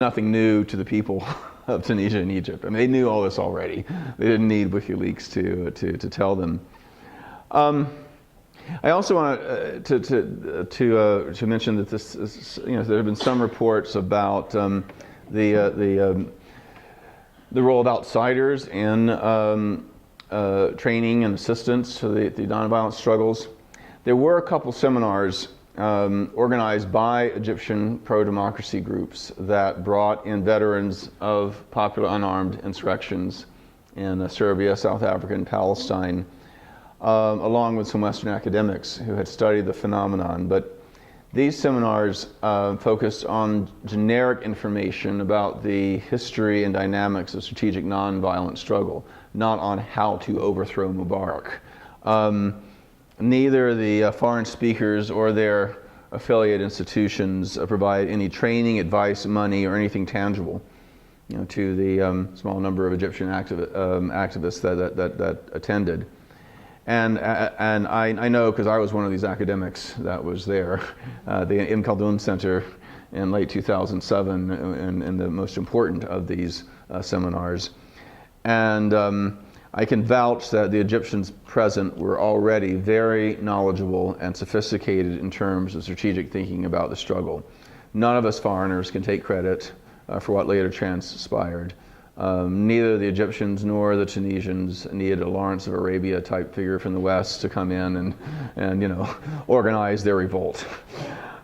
nothing new to the people of Tunisia and Egypt. I mean, they knew all this already. They didn't need WikiLeaks to tell them. I also want to mention that this is, there have been some reports about the role of outsiders in training and assistance to the nonviolent struggles. There were a couple seminars organized by Egyptian pro-democracy groups that brought in veterans of popular unarmed insurrections in Serbia, South Africa, and Palestine, along with some Western academics who had studied the phenomenon. But these seminars focused on generic information about the history and dynamics of strategic nonviolent struggle, not on how to overthrow Mubarak. Neither the foreign speakers or their affiliate institutions provide any training, advice, money, or anything tangible, to the small number of Egyptian activists that attended. And I know, because I was one of these academics that was there, the Ibn Khaldun Center in late 2007, and the most important of these seminars. And I can vouch that the Egyptians present were already very knowledgeable and sophisticated in terms of strategic thinking about the struggle. None of us foreigners can take credit for what later transpired. Neither the Egyptians nor the Tunisians needed a Lawrence of Arabia type figure from the West to come in and organize their revolt.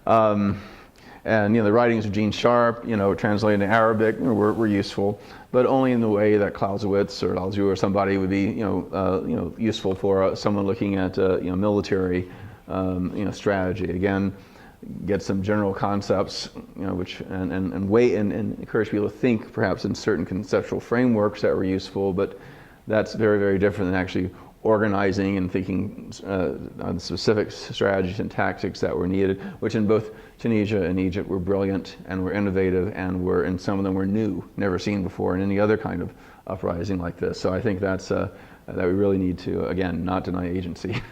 And the writings of Gene Sharp, translated into Arabic, were useful, but only in the way that Clausewitz or Lalzou or somebody would be, useful for someone looking at, military, strategy. Again, get some general concepts, which and encourage people to think perhaps in certain conceptual frameworks that were useful, but that's very, very different than actually organizing and thinking on specific strategies and tactics that were needed, which in both Tunisia and Egypt were brilliant and were innovative and some of them were new, never seen before in any other kind of uprising like this. So I think that's that we really need to, again, not deny agency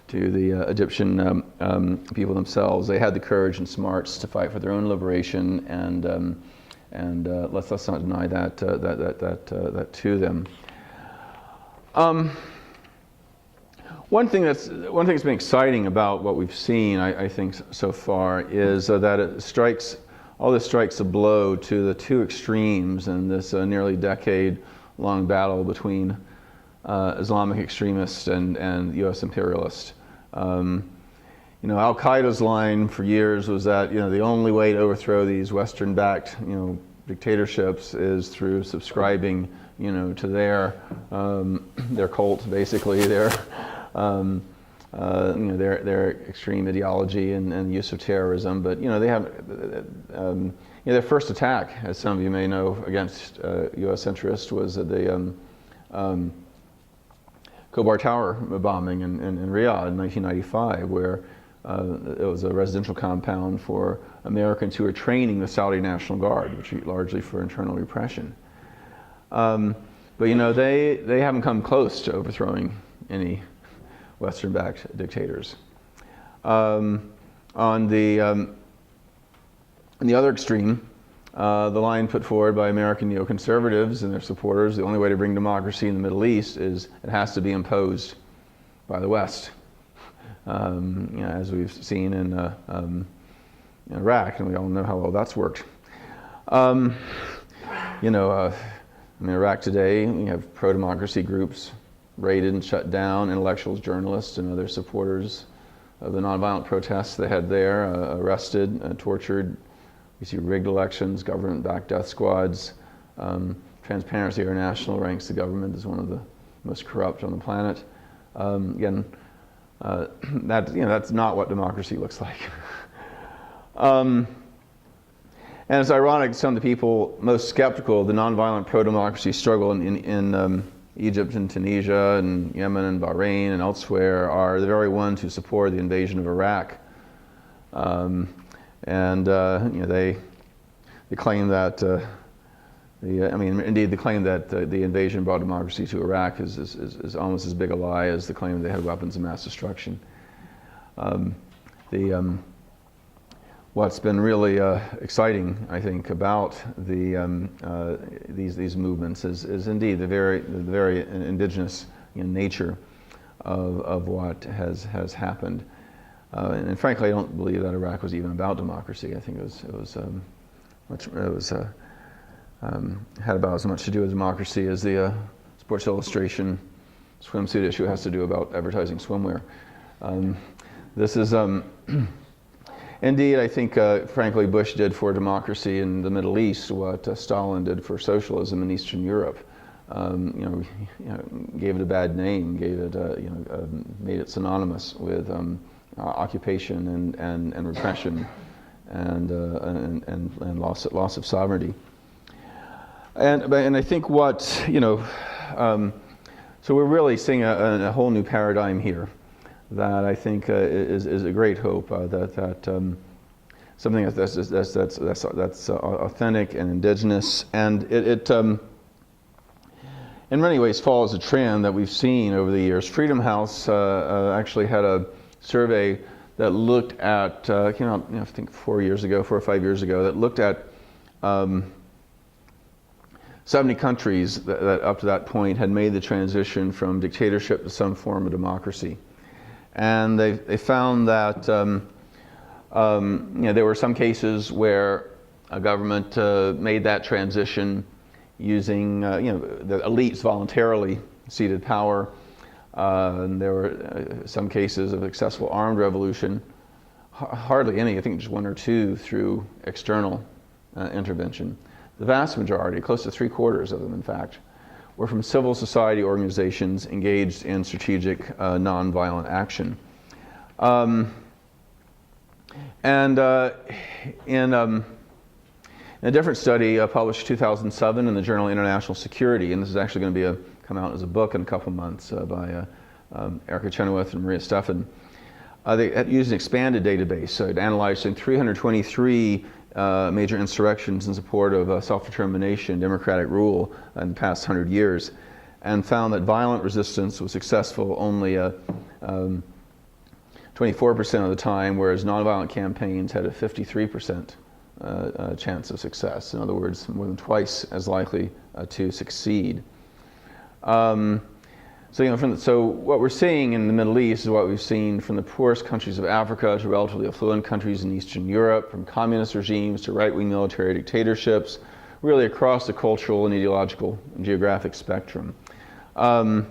to the Egyptian people themselves. They had the courage and smarts to fight for their own liberation, and let's not deny that to them. One thing that's been exciting about what we've seen, I think, so far is that all this strikes a blow to the two extremes in this nearly decade-long battle between Islamic extremists and U.S. imperialists. Al-Qaeda's line for years was that the only way to overthrow these Western-backed dictatorships is through subscribing to their cult, basically their extreme ideology and use of terrorism. But they have their first attack, as some of you may know, against U.S. interests was the Khobar Tower bombing in Riyadh in 1995, where it was a residential compound for Americans who were training the Saudi National Guard, which is largely for internal repression. But they haven't come close to overthrowing any Western-backed dictators. On the other extreme, the line put forward by American neoconservatives and their supporters, the only way to bring democracy in the Middle East is it has to be imposed by the West, as we've seen in Iraq, and we all know how well that's worked. In Iraq today, we have pro-democracy groups raided and shut down, intellectuals, journalists, and other supporters of the nonviolent protests they had there, arrested, tortured. We see rigged elections, government-backed death squads. Transparency International ranks the government as one of the most corrupt on the planet. Again, that's not what democracy looks like. And it's ironic, some of the people most skeptical of the nonviolent pro-democracy struggle in Egypt and Tunisia and Yemen and Bahrain and elsewhere are the very ones who supported the invasion of Iraq. They claim that indeed the claim that the invasion brought democracy to Iraq is almost as big a lie as the claim they had weapons of mass destruction. what's been really exciting, I think, about these movements is indeed the very indigenous nature of what has happened. And frankly, I don't believe that Iraq was even about democracy. I think had about as much to do with democracy as the Sports Illustration swimsuit issue has to do about advertising swimwear. This is indeed, I think, frankly, Bush did for democracy in the Middle East what Stalin did for socialism in Eastern Europe. Gave it a bad name, gave it, made it synonymous with occupation and repression and loss of sovereignty. And I think what so we're really seeing a whole new paradigm here that I think is a great hope that something that's authentic and indigenous, and it in many ways follows a trend that we've seen over the years. Freedom House actually had a survey that looked at I think 4 or 5 years ago, that looked at 70 countries that up to that point had made the transition from dictatorship to some form of democracy. And they found that there were some cases where a government made that transition using the elites voluntarily ceded power. And there were some cases of successful armed revolution. Hardly any, I think just 1 or 2 through external intervention. The vast majority, close to 3/4 of them in fact, were from civil society organizations engaged in strategic nonviolent action. In a different study published 2007 in the journal International Security, and this is actually going to come out as a book in a couple months by Erica Chenoweth and Maria Steffen, they had used an expanded database. So it analyzed 323 major insurrections in support of self-determination, democratic rule in the past 100 years, and found that violent resistance was successful only 24% of the time, whereas nonviolent campaigns had a 53% chance of success. In other words, more than twice as likely to succeed. So what we're seeing in the Middle East is what we've seen from the poorest countries of Africa to relatively affluent countries in Eastern Europe, from communist regimes to right-wing military dictatorships, really across the cultural and ideological and geographic spectrum. In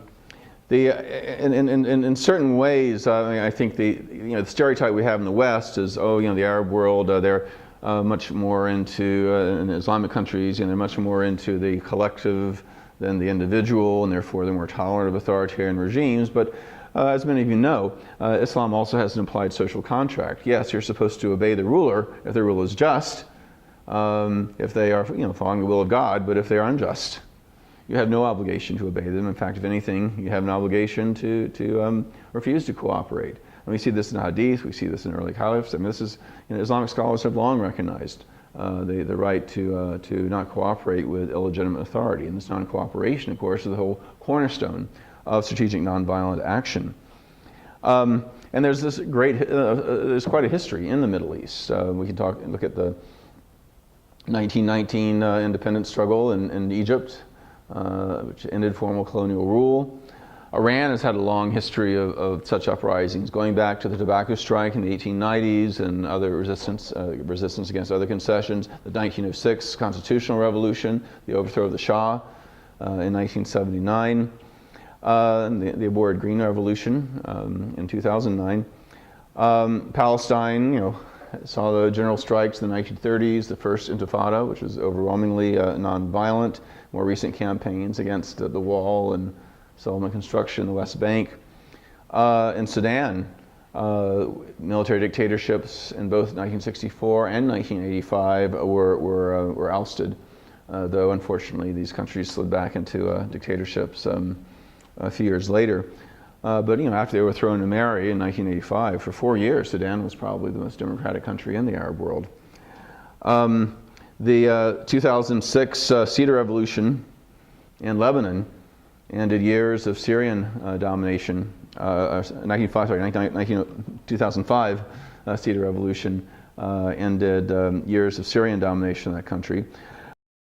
certain ways, I think the stereotype we have in the West is, the Arab world, they're much more into, in Islamic countries, they're much more into the collective than the individual, and therefore they're more tolerant of authoritarian regimes. But as many of you know, Islam also has an implied social contract. Yes, you're supposed to obey the ruler if the ruler is just, if they are following the will of God, but if they are unjust, you have no obligation to obey them. In fact, if anything, you have an obligation to refuse to cooperate. And we see this in Hadith, we see this in early caliphs. I mean, this is, Islamic scholars have long recognized the right to not cooperate with illegitimate authority. And this non-cooperation, of course, is the whole cornerstone of strategic nonviolent action. And there's this there's quite a history in the Middle East. We can look at the 1919 independence struggle in Egypt, which ended formal colonial rule. Iran has had a long history of such uprisings, going back to the tobacco strike in the 1890s and other resistance against other concessions, the 1906 constitutional revolution, the overthrow of the Shah in 1979, and the aborted Green Revolution in 2009. Palestine, saw the general strikes in the 1930s, the first Intifada, which was overwhelmingly nonviolent, more recent campaigns against the wall and settlement construction in the West Bank. In Sudan, military dictatorships in both 1964 and 1985 were ousted, though unfortunately these countries slid back into dictatorships a few years later. But after they were thrown to Mary in 1985, for 4 years, Sudan was probably the most democratic country in the Arab world. The 2006 Cedar Revolution in Lebanon ended years of Syrian domination. 2005 Cedar Revolution ended years of Syrian domination of that country.